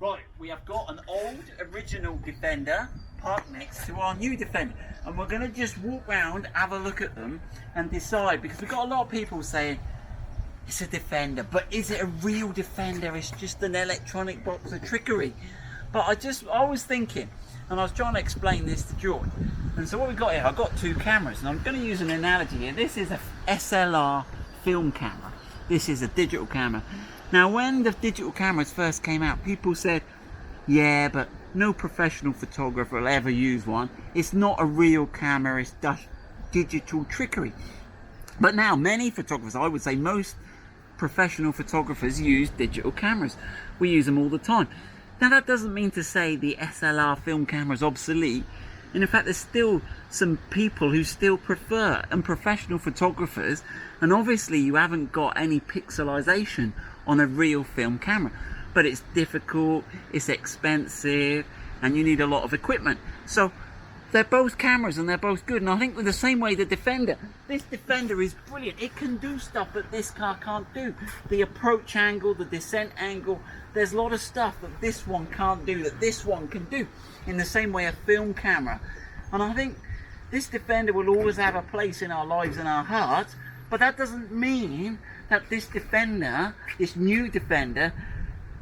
Right, we have got an old original Defender parked next to our new Defender, and we're going to just walk round, have a look at them and decide, because we've got a lot of people saying it's a Defender, but is it a real Defender? It's just an electronic box of trickery. But I was thinking, and I was trying to explain this to George, and so what we've got here, I've got two cameras, and I'm going to use an analogy here. This is a SLR film camera, this is a digital camera. Now when the digital cameras first came out, people said, yeah, but no professional photographer will ever use one, it's not a real camera, it's just digital trickery. But now many photographers, I would say most professional photographers, use digital cameras. We use them all the time. Now that doesn't mean to say the SLR film camera is obsolete. And in fact, there's still some people who still prefer, and professional photographers, and obviously you haven't got any pixelization on a real film camera, but it's difficult, it's expensive, and you need a lot of equipment. So they're both cameras and they're both good. And I think with the same way the Defender, this Defender is brilliant. It can do stuff that this car can't do. The approach angle, the descent angle, there's a lot of stuff that this one can't do that this one can do, in the same way a film camera. And I think this Defender will always have a place in our lives and our hearts, but that doesn't mean that this Defender, this new Defender,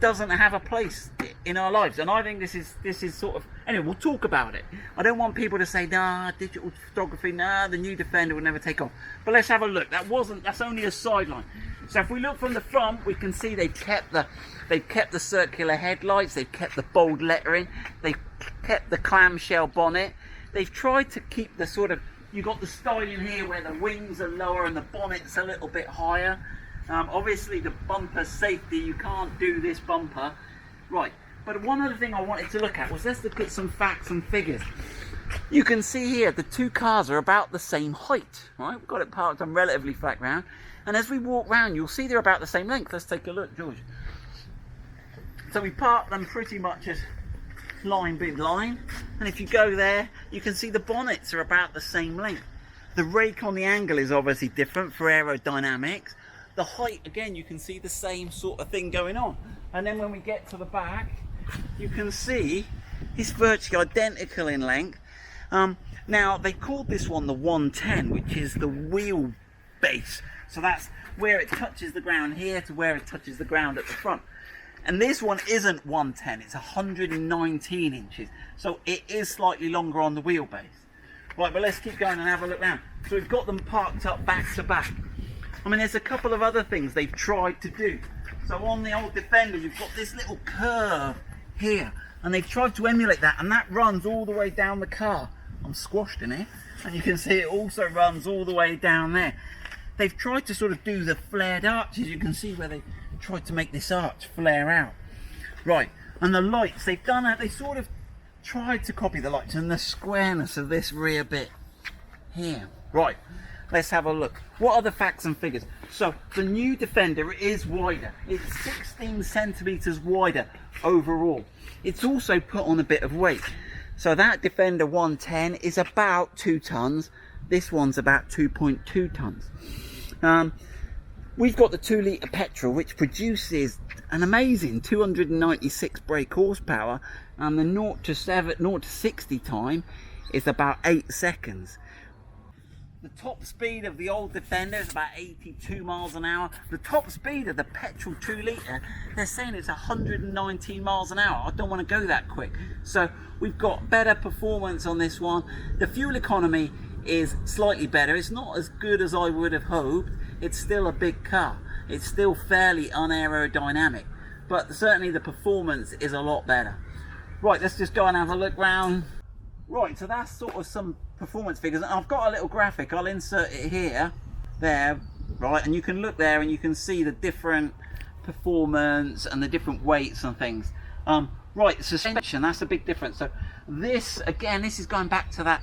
doesn't have a place in our lives. And I think this is sort of, anyway, we'll talk about it. I don't want people to say, nah, digital photography, nah, the new Defender will never take off. But let's have a look. That's only a sideline. So if we look from the front, we can see they've kept the circular headlights, they've kept the bold lettering, they've kept the clamshell bonnet. They've tried to keep the sort of, you've got the styling here where the wings are lower and the bonnet's a little bit higher. Obviously the bumper safety, you can't do this bumper. Right, but one other thing I wanted to look at was, let's look at some facts and figures. You can see here the two cars are about the same height, right? We've got it parked on relatively flat ground, and as we walk round you'll see they're about the same length. Let's take a look, George. So we parked them pretty much as line by line, and if you go there you can see the bonnets are about the same length. The rake on the angle is obviously different for aerodynamics. The height, again, you can see the same sort of thing going on. And then when we get to the back, you can see it's virtually identical in length. Now they called this one the 110, which is the wheel base. So that's where it touches the ground here to where it touches the ground at the front. And this one isn't 110, it's 119 inches. So it is slightly longer on the wheelbase. Right, but let's keep going and have a look round. So we've got them parked up back to back. I mean, there's a couple of other things they've tried to do. So on the old Defender, you've got this little curve here, and they've tried to emulate that, and that runs all the way down the car. I'm squashed in here, and you can see it also runs all the way down there. They've tried to sort of do the flared arches. You can see where they tried to make this arch flare out. Right, and the lights, they've done it, they sort of tried to copy the lights and the squareness of this rear bit here. Right, let's have a look. What are the facts and figures? So the new Defender is wider. It's 16 centimeters wider overall. It's also put on a bit of weight. So that Defender 110 is about 2 tons. This one's about 2.2 tons. We've got the 2-litre petrol, which produces an amazing 296 brake horsepower, and the 0 to 60 time is about 8 seconds. The top speed of the old Defender is about 82 miles an hour. The top speed of the petrol 2-litre, they're saying it's 119 miles an hour. I don't want to go that quick. So we've got better performance on this one. The fuel economy is slightly better. It's not as good as I would have hoped. It's still a big car. It's still fairly unaerodynamic, but certainly the performance is a lot better. Right, let's just go and have a look round. Right, so that's sort of some performance figures. I've got a little graphic, I'll insert it here, there, right, and you can look there and you can see the different performance and the different weights and things. Right, suspension, that's a big difference. So this, again, this is going back to that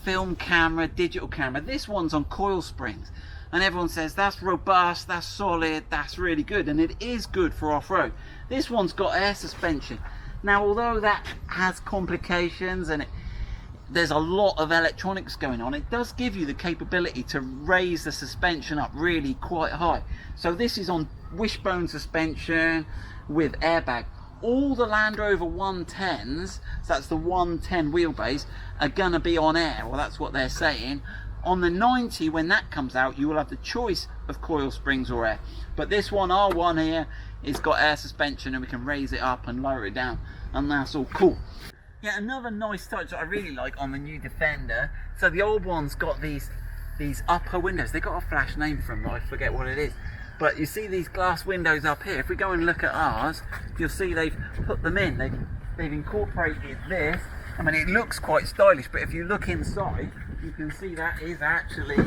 film camera, digital camera. This one's on coil springs, and everyone says that's robust, that's solid, that's really good, and it is good for off-road. This one's got air suspension. Now, although that has complications and there's a lot of electronics going on, it does give you the capability to raise the suspension up really quite high. So this is on wishbone suspension with airbag. all the Land Rover 110s, so that's the 110 wheelbase, are going to be on air. Well, that's what they're saying. On the 90, when that comes out, you will have the choice of coil springs or air. But this one, R1 here, it's got air suspension, and we can raise it up and lower it down, and that's all cool. Yeah, another nice touch that I really like on the new Defender. So the old one's got these upper windows. They got a flash name for them, but I forget what it is. But you see these glass windows up here. If we go and look at ours, you'll see they've put them in. They've incorporated this. I mean, it looks quite stylish, but if you look inside, you can see that is actually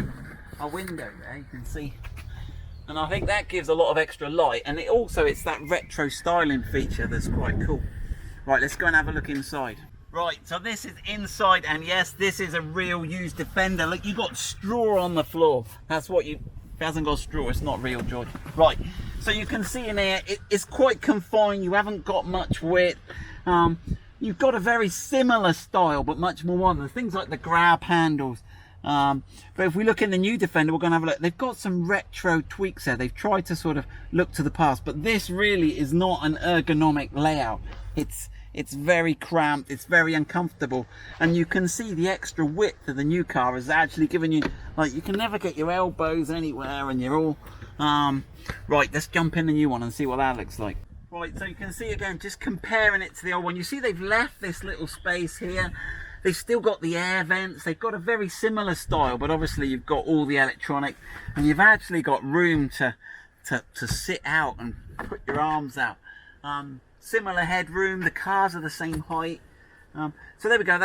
a window there. You can see, and I think that gives a lot of extra light. And it's that retro styling feature that's quite cool. Right, let's go and have a look inside. Right, so this is inside, and yes, this is a real used Defender. Look, you got straw on the floor. That's what you. If it hasn't got straw, it's not real, George. Right, so you can see in here, it's quite confined. You haven't got much width. You've got a very similar style, but much more modern. Things like the grab handles. But if we look in the new Defender, we're going to have a look. They've got some retro tweaks there. They've tried to sort of look to the past, but this really is not an ergonomic layout. It's very cramped, it's very uncomfortable, and you can see the extra width of the new car is actually giving you, like, you can never get your elbows anywhere, and you're all right. Let's jump in the new one and see what that looks like. Right, so you can see again, just comparing it to the old one, you see they've left this little space here. They've still got the air vents. They've got a very similar style, but obviously you've got all the electronic, and you've actually got room to sit out and put your arms out. Similar headroom. The cars are the same height. So there we go.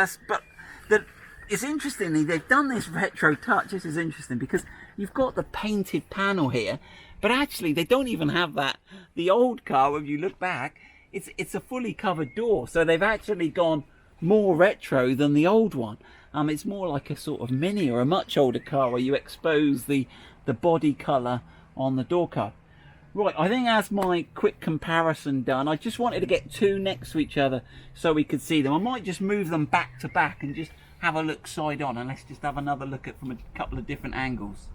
It's interestingly, they've done this retro touch. This is interesting because you've got the painted panel here, but actually they don't even have that. The old car, when you look back, it's a fully covered door. So they've actually gone more retro than the old one. It's more like a sort of mini or a much older car where you expose the body colour on the door card. Right, I think that's my quick comparison done. I just wanted to get two next to each other so we could see them. I might just move them back to back and just have a look side on, and let's just have another look at from a couple of different angles.